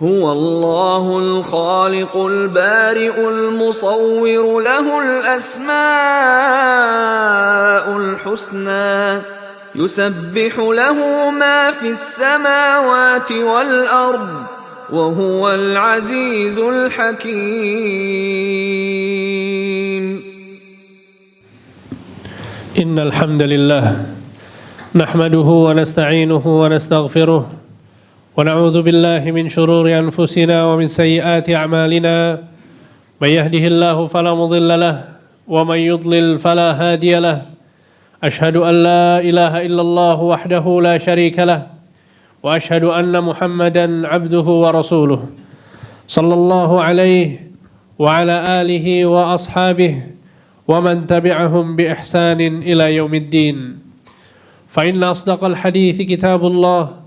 هو الله الخالق البارئ المصور له الأسماء الحسنى يسبح له ما في السماوات والأرض وهو العزيز الحكيم. إن الحمد لله نحمده ونستعينه ونستغفره ونعوذ بالله من شرور أنفسنا ومن سيئات أعمالنا من يهده الله فلا مضل له ومن يضلل فلا هادي له أشهد أن لا إله إلا الله وحده لا شريك له وأشهد أن محمدا عبده ورسوله صلى الله عليه وعلى آله وأصحابه ومن تبعهم بإحسان إلى يوم الدين فإن أصدق الحديث كتاب الله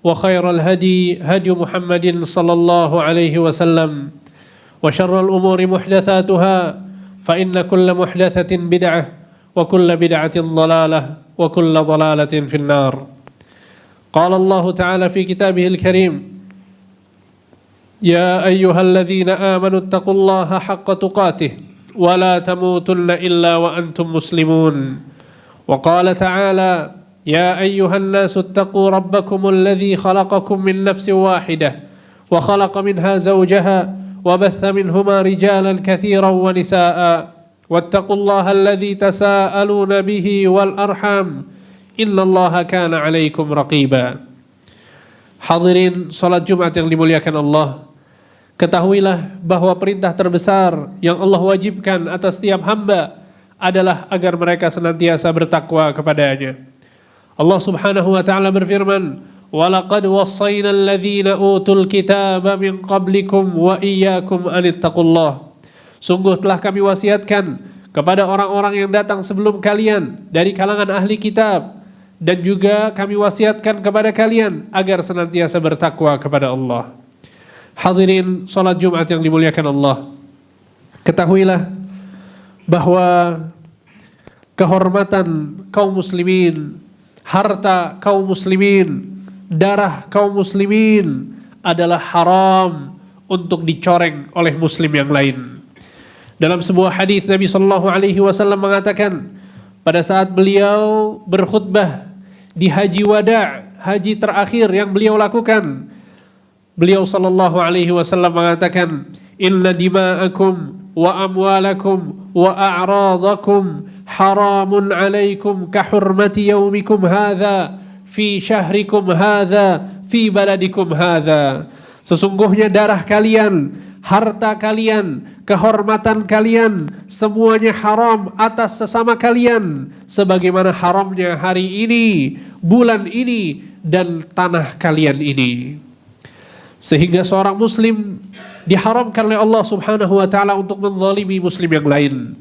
وخير الهدي هدي محمد صلى الله عليه وسلم وشر الأمور محدثاتها فإن كل محدثة بدعة وكل بدعة ضلالة وكل ضلالة في النار. قال الله تعالى في كتابه الكريم يا أيها الذين آمنوا اتقوا الله حق تقاته ولا تموتن إلا وأنتم مسلمون. وقال تعالى يا أيها الناس اتقوا ربكم الذي خلقكم من نفس واحدة وخلق منها زوجها وبث منهما رجالا كثيرا ونساء واتقوا الله الذي تساءلون به والأرحام إن الله كان عليكم رقيبا. Hadirin salat Jumat yang dimuliakan Allah, ketahuilah bahwa perintah terbesar yang Allah wajibkan atas setiap hamba adalah agar mereka senantiasa bertakwa kepadanya. Allah Subhanahu wa taala berfirman, "Wa laqad wassayna alladhina utul kitaba min qablikum wa iyyakum an ittaqullah." Sungguh telah kami wasiatkan kepada orang-orang yang datang sebelum kalian dari kalangan ahli kitab, dan juga kami wasiatkan kepada kalian agar senantiasa bertakwa kepada Allah. Hadirin salat Jumat yang dimuliakan Allah, ketahuilah bahwa kehormatan kaum muslimin, harta kaum muslimin, darah kaum muslimin adalah haram untuk dicoreng oleh muslim yang lain. Dalam sebuah hadis Nabi sallallahu alaihi wasallam mengatakan pada saat beliau berkhutbah di haji wada', haji terakhir yang beliau lakukan, beliau sallallahu alaihi wasallam mengatakan, "Inna dima'akum wa amwalakum wa a'radakum haramun alaikum kahurmati yaumikum hadha fi syahrikum hadha fi baladikum hadha." Sesungguhnya darah kalian, harta kalian, kehormatan kalian semuanya haram atas sesama kalian sebagaimana haramnya hari ini, bulan ini, dan tanah kalian ini. Sehingga seorang muslim diharamkan oleh Allah Subhanahu wa taala untuk menzalimi muslim yang lain.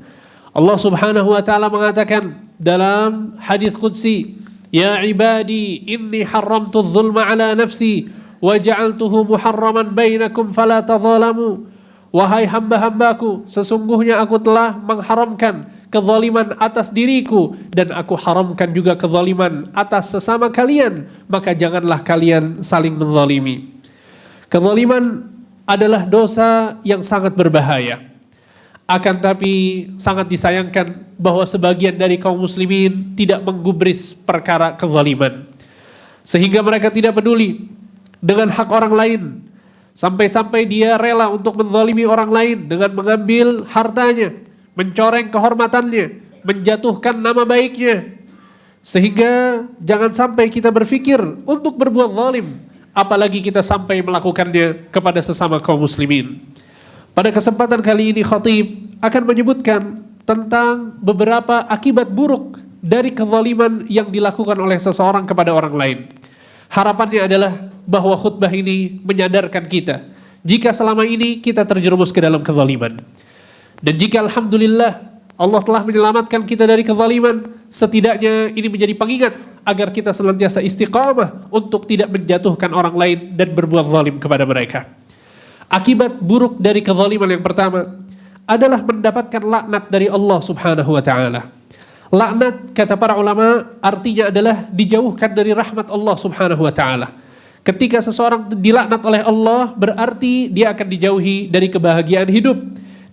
Allah Subhanahu wa taala mengatakan dalam hadis qudsi, "Ya ibadi inni haramtu adh-dhulma ala nafsi wa ja'altuhu muharraman bainakum fala tadhalamu." Wahai hamba-hambaku, sesungguhnya aku telah mengharamkan kezaliman atas diriku dan aku haramkan juga kezaliman atas sesama kalian, maka janganlah kalian saling menzalimi. Kezaliman adalah dosa yang sangat berbahaya. Akan tapi sangat disayangkan bahwa sebagian dari kaum muslimin tidak menggubris perkara kezaliman, sehingga mereka tidak peduli dengan hak orang lain, sampai-sampai dia rela untuk menzalimi orang lain dengan mengambil hartanya, mencoreng kehormatannya, menjatuhkan nama baiknya. Sehingga jangan sampai kita berpikir untuk berbuat zalim, apalagi kita sampai melakukannya kepada sesama kaum muslimin. Pada kesempatan kali ini khatib akan menyebutkan tentang beberapa akibat buruk dari kezaliman yang dilakukan oleh seseorang kepada orang lain. Harapannya adalah bahwa khutbah ini menyadarkan kita jika selama ini kita terjerumus ke dalam kezaliman. Dan jika alhamdulillah Allah telah menyelamatkan kita dari kezaliman, setidaknya ini menjadi pengingat agar kita senantiasa istiqamah untuk tidak menjatuhkan orang lain dan berbuat zalim kepada mereka. Akibat buruk dari kezaliman yang pertama adalah mendapatkan laknat dari Allah Subhanahu wa taala. Laknat, kata para ulama, artinya adalah dijauhkan dari rahmat Allah Subhanahu wa taala. Ketika seseorang dilaknat oleh Allah, berarti dia akan dijauhi dari kebahagiaan hidup,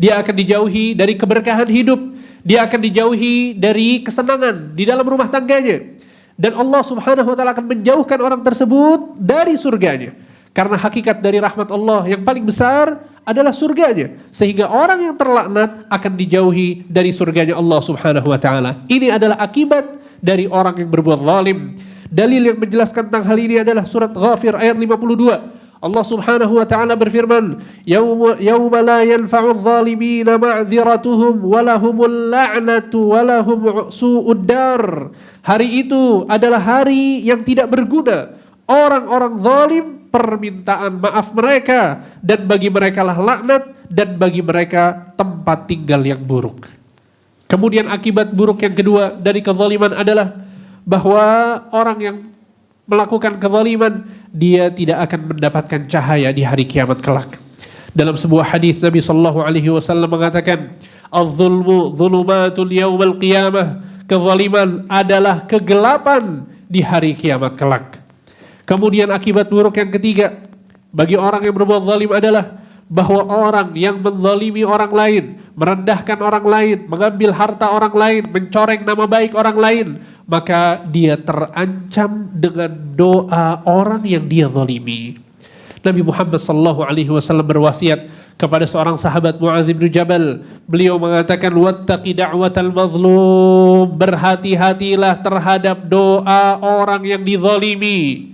dia akan dijauhi dari keberkahan hidup, dia akan dijauhi dari kesenangan di dalam rumah tangganya. Dan Allah subhanahu wa ta'ala akan menjauhkan orang tersebut dari surganya. Karena hakikat dari rahmat Allah yang paling besar adalah surganya. Sehingga orang yang terlaknat akan dijauhi dari surganya Allah subhanahu wa ta'ala. Ini adalah akibat dari orang yang berbuat zalim. Dalil yang menjelaskan tentang hal ini adalah surat Ghafir ayat 52. Allah subhanahu wa ta'ala berfirman, Yawma la yanfa'u adh-dhalimina ma'dziratuhum walahumul la'natu walahum su'ud dar. Hari itu adalah hari yang tidak berguna. Orang-orang zalim permintaan maaf mereka, dan bagi mereka lah laknat, dan bagi mereka tempat tinggal yang buruk. Kemudian akibat buruk yang kedua dari kezaliman adalah bahwa orang yang melakukan kezaliman, dia tidak akan mendapatkan cahaya di hari kiamat kelak. Dalam sebuah hadis Nabi sallallahu alaihi wasallam mengatakan, "Az-zulmu dzulumatun yaumal qiyamah." Kezaliman adalah kegelapan di hari kiamat kelak. Kemudian akibat buruk yang ketiga bagi orang yang berbuat zalim adalah bahwa orang yang menzalimi orang lain, merendahkan orang lain, mengambil harta orang lain, mencoreng nama baik orang lain, maka dia terancam dengan doa orang yang dia zalimi. Nabi Muhammad sallallahu alaihi wasallam berwasiat kepada seorang sahabat Mu'adz bin Jabal. Beliau mengatakan, wattaqi da'watal mazlum, berhati-hatilah terhadap doa orang yang dizalimi.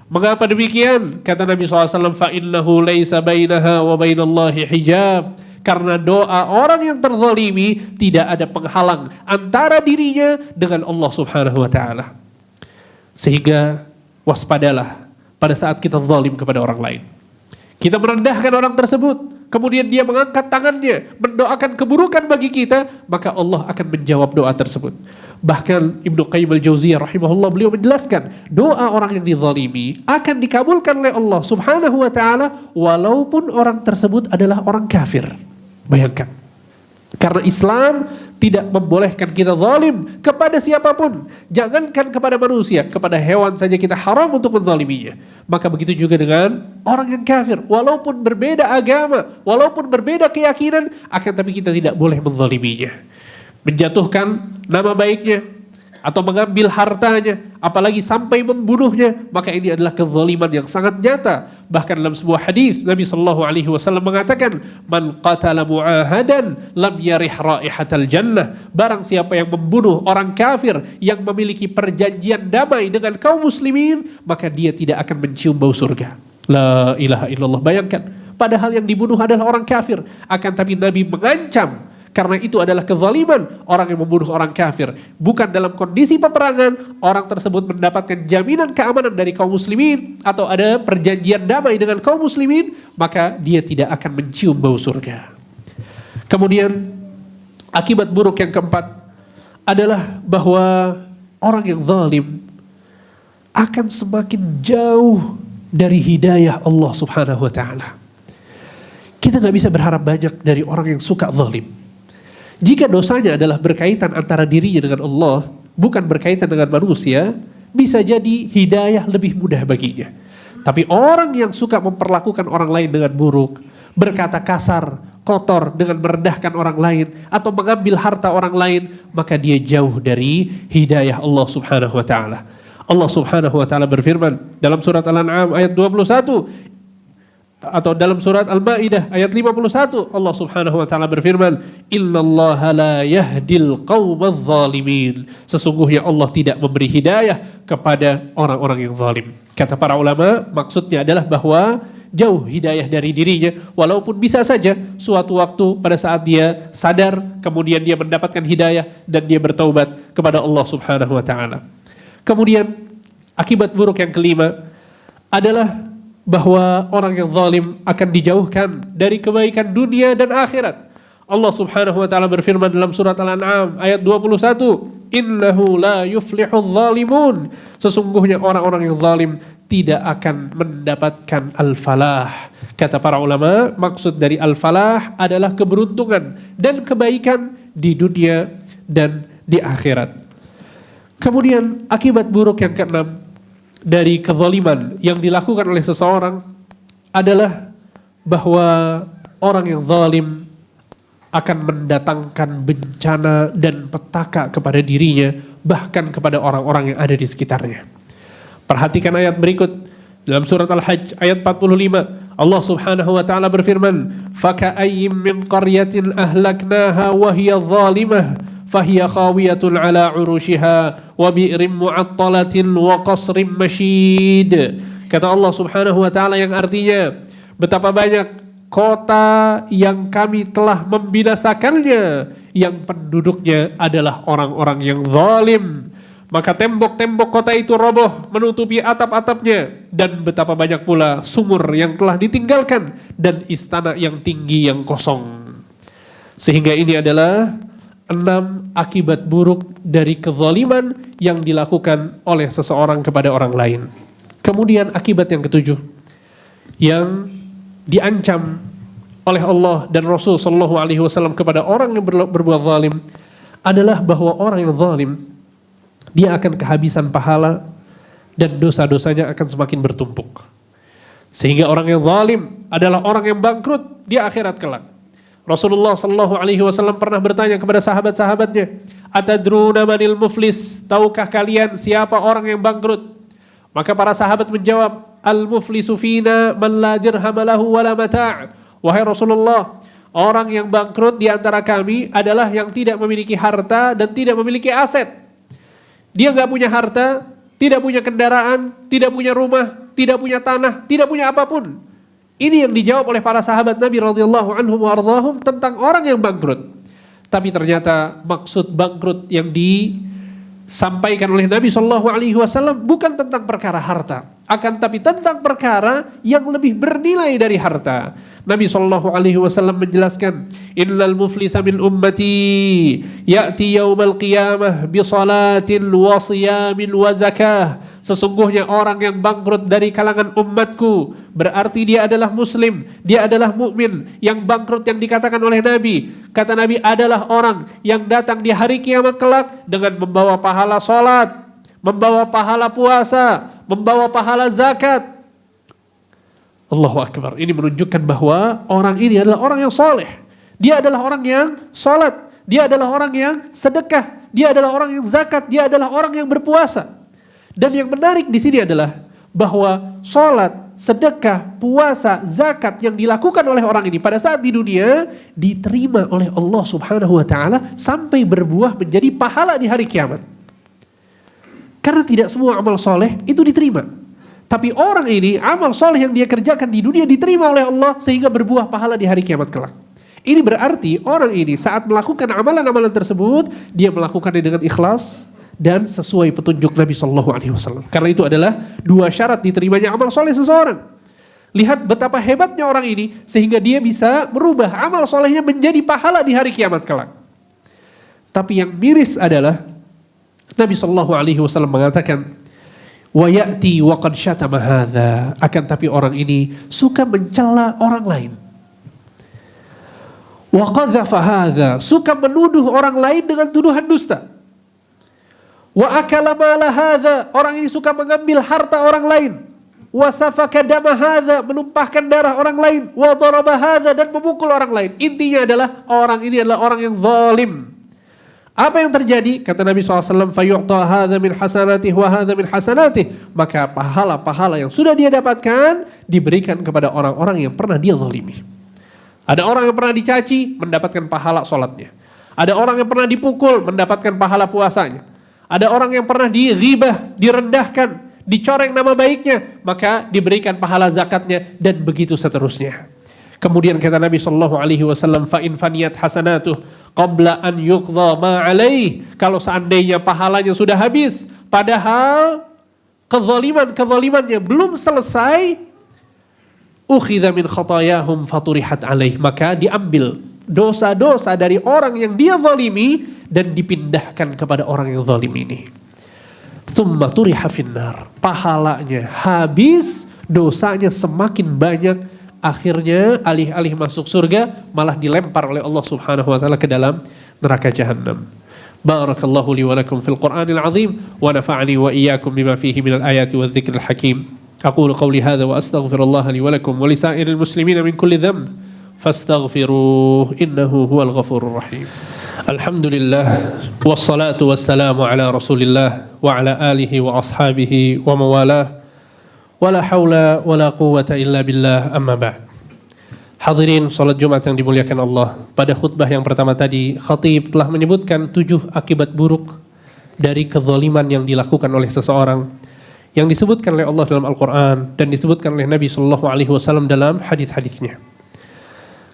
Mengapa demikian? Kata Nabi SAW, fa'innahu laysa bainaha wa bainallahi hijab. Karena doa orang yang terzalimi tidak ada penghalang antara dirinya dengan Allah subhanahu wa ta'ala. Sehingga waspadalah pada saat kita zalim kepada orang lain. Kita merendahkan orang tersebut, kemudian dia mengangkat tangannya, mendoakan keburukan bagi kita, maka Allah akan menjawab doa tersebut. Bahkan Ibnu Qayyim al-Jauziyah rahimahullah, beliau menjelaskan, doa orang yang dizalimi akan dikabulkan oleh Allah subhanahu wa ta'ala walaupun orang tersebut adalah orang kafir. Bayangkan. Karena Islam tidak membolehkan kita zalim kepada siapapun. Jangankan kepada manusia, kepada hewan saja kita haram untuk menzaliminya. Maka begitu juga dengan orang yang kafir. Walaupun berbeda agama, walaupun berbeda keyakinan, akan tapi kita tidak boleh menzaliminya. Menjatuhkan nama baiknya, atau mengambil hartanya, apalagi sampai membunuhnya, maka ini adalah kezaliman yang sangat nyata. Bahkan dalam sebuah hadis Nabi sallallahu alaihi wasallam mengatakan, man qatala mu'ahadan lam yarih raihatal jannah. Barang siapa yang membunuh orang kafir yang memiliki perjanjian damai dengan kaum muslimin, maka dia tidak akan mencium bau surga. La ilaha illallah. Bayangkan, padahal yang dibunuh adalah orang kafir, akan tapi Nabi mengancam. Karena itu adalah kezaliman orang yang membunuh orang kafir. Bukan dalam kondisi peperangan, orang tersebut mendapatkan jaminan keamanan dari kaum muslimin, atau ada perjanjian damai dengan kaum muslimin, maka dia tidak akan mencium bau surga. Kemudian akibat buruk yang keempat adalah bahwa orang yang zalim akan semakin jauh dari hidayah Allah subhanahu wa ta'ala. Kita gak bisa berharap banyak dari orang yang suka zalim. Jika dosanya adalah berkaitan antara dirinya dengan Allah, bukan berkaitan dengan manusia, bisa jadi hidayah lebih mudah baginya. Tapi orang yang suka memperlakukan orang lain dengan buruk, berkata kasar, kotor dengan merendahkan orang lain, atau mengambil harta orang lain, maka dia jauh dari hidayah Allah subhanahu wa ta'ala. Allah subhanahu wa ta'ala berfirman dalam surat Al-An'am ayat 21, atau dalam surat Al-Maidah ayat 51, Allah subhanahu wa ta'ala berfirman, innallaha la yahdil qawmadz zalimin. Sesungguhnya Allah tidak memberi hidayah kepada orang-orang yang zalim. Kata para ulama, maksudnya adalah bahwa jauh hidayah dari dirinya, walaupun bisa saja suatu waktu pada saat dia sadar, kemudian dia mendapatkan hidayah dan dia bertaubat kepada Allah subhanahu wa ta'ala. Kemudian akibat buruk yang kelima adalah bahwa orang yang zalim akan dijauhkan dari kebaikan dunia dan akhirat. Allah subhanahu wa ta'ala berfirman dalam surat Al-An'am ayat 21, innahu la yuflihul zalimun. Sesungguhnya orang-orang yang zalim tidak akan mendapatkan al-falah. Kata para ulama, maksud dari al-falah adalah keberuntungan dan kebaikan di dunia dan di akhirat. Kemudian akibat buruk yang keenam dari kezaliman yang dilakukan oleh seseorang adalah bahwa orang yang zalim akan mendatangkan bencana dan petaka kepada dirinya, bahkan kepada orang-orang yang ada di sekitarnya. Perhatikan ayat berikut dalam surat Al-Hajj ayat 45. Allah Subhanahu wa taala berfirman, "Faka'ayyim min qaryatin ahlaknaha wa hiya zalimah fahiya khawiyatun ala 'urushiha wa bi'rin mu'attalatin wa qasrin masyid." Kata Allah Subhanahu wa taala yang artinya, betapa banyak kota yang kami telah membinasakannya, yang penduduknya adalah orang-orang yang zalim. Maka tembok-tembok kota itu roboh menutupi atap-atapnya, dan betapa banyak pula sumur yang telah ditinggalkan dan istana yang tinggi yang kosong. Sehingga ini adalah 6 akibat buruk dari kezaliman yang dilakukan oleh seseorang kepada orang lain. Kemudian akibat yang ke-7 yang diancam oleh Allah dan Rasul sallallahu alaihi wasallam kepada orang yang berbuat zalim adalah bahwa orang yang zalim dia akan kehabisan pahala dan dosa-dosanya akan semakin bertumpuk. Sehingga orang yang zalim adalah orang yang bangkrut di akhirat kelak. Rasulullah sallallahu alaihi wasallam pernah bertanya kepada sahabat-sahabatnya, "Atadruna manil muflis?" Tahukah kalian siapa orang yang bangkrut? Maka para sahabat menjawab, "Al-muflisu fina man la dirham lahu wala mata'." Wahai Rasulullah, orang yang bangkrut di antara kami adalah yang tidak memiliki harta dan tidak memiliki aset. Dia nggak punya harta, tidak punya kendaraan, tidak punya rumah, tidak punya tanah, tidak punya apapun. Ini yang dijawab oleh para sahabat Nabi radhiyallahu anhum wa ardhahum tentang orang yang bangkrut. Tapi ternyata maksud bangkrut yang disampaikan oleh Nabi sallallahu alaihi wasallam bukan tentang perkara harta, akan tapi tentang perkara yang lebih bernilai dari harta. Nabi sallallahu alaihi wasallam menjelaskan, "Innal muflisa min ummati ya'ti yaumal qiyamah bi salatin wa siyamin wa zakah." Sesungguhnya orang yang bangkrut dari kalangan umatku berarti dia adalah muslim, dia adalah mukmin. Yang bangkrut yang dikatakan oleh Nabi, kata Nabi, adalah orang yang datang di hari kiamat kelak dengan membawa pahala salat, membawa pahala puasa, membawa pahala zakat. Allahu Akbar. Ini menunjukkan bahwa orang ini adalah orang yang soleh. Dia adalah orang yang salat, dia adalah orang yang sedekah, dia adalah orang yang zakat, dia adalah orang yang berpuasa. Dan yang menarik di sini adalah bahwa salat, sedekah, puasa, zakat yang dilakukan oleh orang ini pada saat di dunia diterima oleh Allah Subhanahu wa taala sampai berbuah menjadi pahala di hari kiamat. Karena tidak semua amal soleh itu diterima. Tapi orang ini, amal soleh yang dia kerjakan di dunia diterima oleh Allah sehingga berbuah pahala di hari kiamat kelak. Ini berarti orang ini saat melakukan amalan-amalan tersebut, dia melakukannya dengan ikhlas dan sesuai petunjuk Nabi sallallahu alaihi wasallam. Karena itu adalah 2 syarat diterimanya amal soleh seseorang. Lihat betapa hebatnya orang ini sehingga dia bisa merubah amal solehnya menjadi pahala di hari kiamat kelak. Tapi yang miris adalah Nabi sallallahu alaihi wasallam mengatakan, "Wa ya'ti wa qad syatama hadza." Akan tapi orang ini suka mencela orang lain. Wa qadzafa hadza, suka menuduh orang lain dengan tuduhan dusta. Wa akala mala hadza, orang ini suka mengambil harta orang lain. Wa safaka dama hadza, menumpahkan darah orang lain. Wa daraba hadza, dan memukul orang lain. Intinya adalah orang ini adalah orang yang zalim. Apa yang terjadi? Kata Nabi SAW, "Fayu'ta hadza min hasanatih wa hadza min hasanatih." Maka pahala-pahala yang sudah dia dapatkan diberikan kepada orang-orang yang pernah dia zalimi. Ada orang yang pernah dicaci, mendapatkan pahala sholatnya. Ada orang yang pernah dipukul, mendapatkan pahala puasanya. Ada orang yang pernah dighibah, direndahkan, dicoreng nama baiknya, maka diberikan pahala zakatnya, dan begitu seterusnya. Kemudian kata Nabi sallallahu alaihi wasallam, "Fa in faniyat hasanatuh qabla an yuqdha ma alaih." Kalau seandainya pahalanya sudah habis, padahal kezalimannya belum selesai, ukhidha min khatayahum faturihat alaih, maka diambil dosa-dosa dari orang yang dia zalimi dan dipindahkan kepada orang yang zalim ini. Tsumma turiha finnar, pahalanya habis, dosanya semakin banyak. Akhirnya alih-alih masuk surga malah dilempar oleh Allah Subhanahu wa taala ke dalam neraka jahanam. Barakallahu li wa lakum fil Qur'anil azim wa nafa'ani wa iyyakum bima fihi minal ayati wadh dzikril hakim. Aqulu qawli hadza wa astaghfirullah li wa lakum wa li sa'iril muslimina min kulli dhanb fastaghfiruhu innahu huwal ghafurur rahim. Alhamdulillah wassalatu wassalamu ala Rasulillah wa ala alihi wa ashabihi wa mawalah. Wala haula wala quwwata illa billah, amma ba'd. Hadirin salat Jumat yang dimuliakan Allah, pada khutbah yang pertama tadi khatib telah menyebutkan 7 akibat buruk dari kezaliman yang dilakukan oleh seseorang yang disebutkan oleh Allah dalam Al-Quran dan disebutkan oleh Nabi SAW dalam hadis-hadisnya.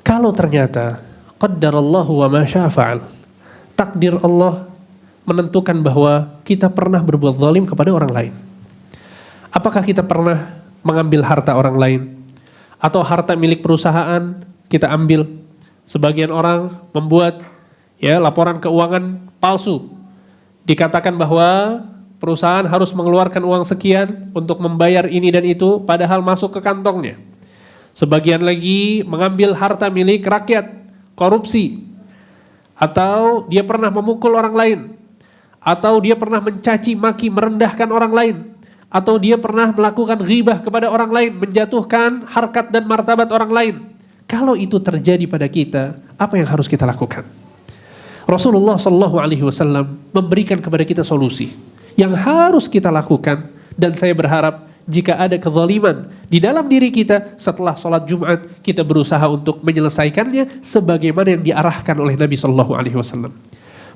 Kalau ternyata qaddarallahu wa ma syaa fa'al, takdir Allah menentukan bahwa kita pernah berbuat zalim kepada orang lain. Apakah kita pernah mengambil harta orang lain? Atau harta milik perusahaan kita ambil? Sebagian orang membuat laporan keuangan palsu. Dikatakan bahwa perusahaan harus mengeluarkan uang sekian untuk membayar ini dan itu, padahal masuk ke kantongnya. Sebagian lagi mengambil harta milik rakyat, korupsi. Atau dia pernah memukul orang lain. Atau dia pernah mencaci maki, merendahkan orang lain. Atau dia pernah melakukan ghibah kepada orang lain, menjatuhkan harkat dan martabat orang lain. Kalau itu terjadi pada kita, apa yang harus kita lakukan? Rasulullah SAW memberikan kepada kita solusi yang harus kita lakukan, dan saya berharap jika ada kezaliman di dalam diri kita setelah sholat Jumat, kita berusaha untuk menyelesaikannya sebagaimana yang diarahkan oleh Nabi SAW.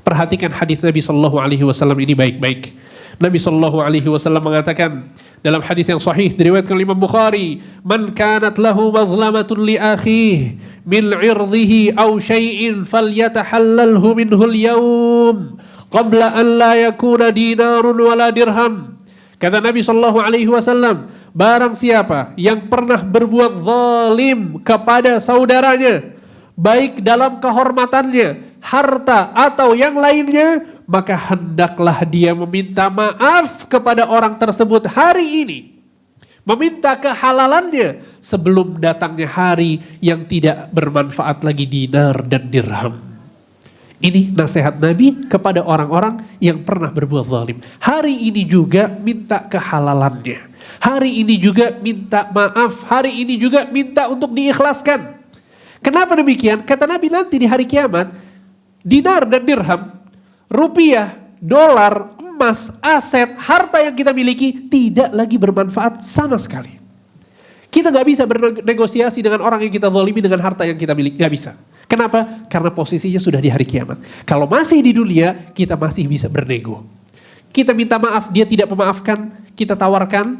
Perhatikan hadis Nabi SAW ini baik-baik. Nabi SAW mengatakan dalam hadis yang sahih diriwayatkan oleh Imam Bukhari, "Man kanat lahu mazlamatun li akhihi min 'irdihi aw syai'in falyatahallalhu minhu al-yawm qabla an la yakuna dinarun wala dirham." Kata Nabi SAW, barang siapa yang pernah berbuat zalim kepada saudaranya, baik dalam kehormatannya, harta atau yang lainnya, maka hendaklah dia meminta maaf kepada orang tersebut hari ini. Meminta kehalalannya sebelum datangnya hari yang tidak bermanfaat lagi dinar dan dirham. Ini nasihat Nabi kepada orang-orang yang pernah berbuat zalim. Hari ini juga minta kehalalannya. Hari ini juga minta maaf. Hari ini juga minta untuk diikhlaskan. Kenapa demikian? Kata Nabi, nanti di hari kiamat, dinar dan dirham, rupiah, dolar, emas, aset, harta yang kita miliki tidak lagi bermanfaat sama sekali. Kita gak bisa bernegosiasi dengan orang yang kita zalimi dengan harta yang kita miliki, gak bisa. Kenapa? Karena posisinya sudah di hari kiamat. Kalau masih di dunia, kita masih bisa bernego. Kita minta maaf, dia tidak memaafkan, kita tawarkan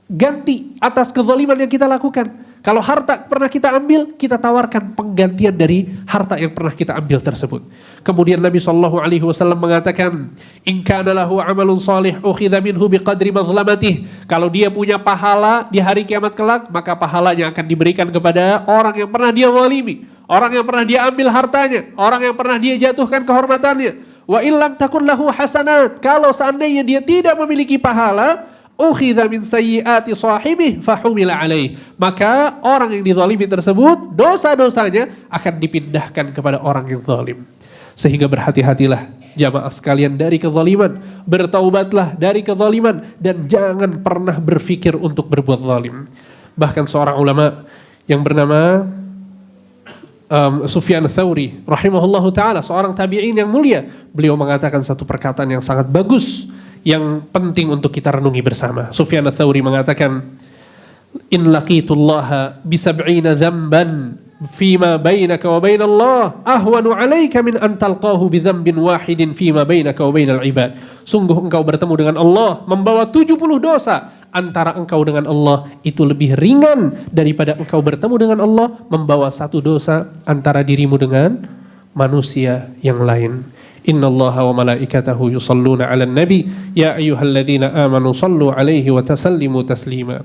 ganti atas kezaliman yang kita lakukan. Kalau harta pernah kita ambil, kita tawarkan penggantian dari harta yang pernah kita ambil tersebut. Kemudian Nabi SAW mengatakan, "In kana lahu 'amalun shalih ukhidha minhu biqadri mazlamatih." Kalau dia punya pahala di hari kiamat kelak, maka pahalanya akan diberikan kepada orang yang pernah dia zalimi, orang yang pernah dia ambil hartanya, orang yang pernah dia jatuhkan kehormatannya. Wa illam takun lahu hasanat. Kalau seandainya dia tidak memiliki pahala, ukhidha min sayyiati sahibih fahumila alaih, maka orang yang dizalimi tersebut dosa-dosanya akan dipindahkan kepada orang yang zalim. Sehingga berhati-hatilah jamaah sekalian dari kezaliman, bertaubatlah dari kezaliman, dan jangan pernah berpikir untuk berbuat zalim. Bahkan seorang ulama yang bernama Sufyan Tsauri rahimahullahu ta'ala, seorang tabi'in yang mulia, beliau mengatakan satu perkataan yang sangat bagus yang penting untuk kita renungi bersama. Sufyan Tsauri mengatakan, "In laqitullaha bi 70 dzamban fima bainaka wa bainallah ahwanu 'alaika min an talqahu bi dzambin wahidin fima bainaka wa bainal ibad." Sungguh engkau bertemu dengan Allah membawa 70 dosa antara engkau dengan Allah, itu lebih ringan daripada engkau bertemu dengan Allah membawa 1 dosa antara dirimu dengan manusia yang lain. Inna Allaha wa malaikatahu yusalluna 'alan nabi ya ayyuhalladzina amanu sallu 'alaihi wa tasallimu taslima.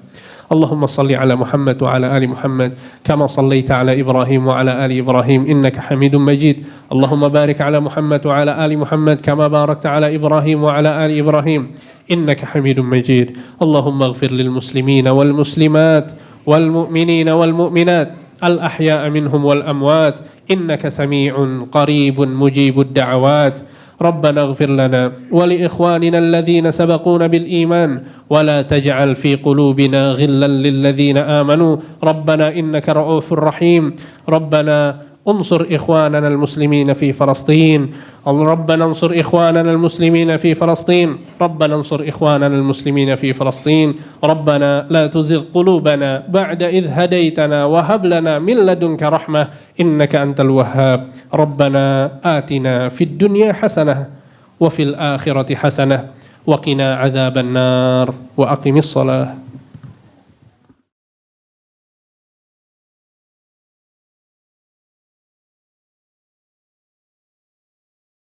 Allahumma salli 'ala Muhammad wa 'ala ali Muhammad kama sallaita 'ala Ibrahim wa 'ala ali Ibrahim innaka Hamidum Majid. Allahumma barik 'ala Muhammad wa 'ala ali Muhammad kama barakta 'ala Ibrahim wa 'ala ali Ibrahim innaka Hamidum Majid. Allahumma ighfir lil muslimina wal muslimat wal mu'minina wal mu'minat al-ahya'a minhum wal amwat innaka sami'un qaribun mujibud da'awat. ربنا اغفر لنا ولإخواننا الذين سبقونا بالإيمان ولا تجعل في قلوبنا غلا للذين آمنوا ربنا إنك رؤوف رحيم. ربنا انصر إخواننا المسلمين في فلسطين. ربنا انصر إخواننا المسلمين في فلسطين. ربنا انصر إخواننا المسلمين في فلسطين. ربنا لا تزغ قلوبنا بعد إذ هديتنا وهب لنا من لدنك رحمة إنك أنت الوهاب. ربنا آتنا في الدنيا حسنة وفي الآخرة حسنة وقنا عذاب النار وأقم الصلاة.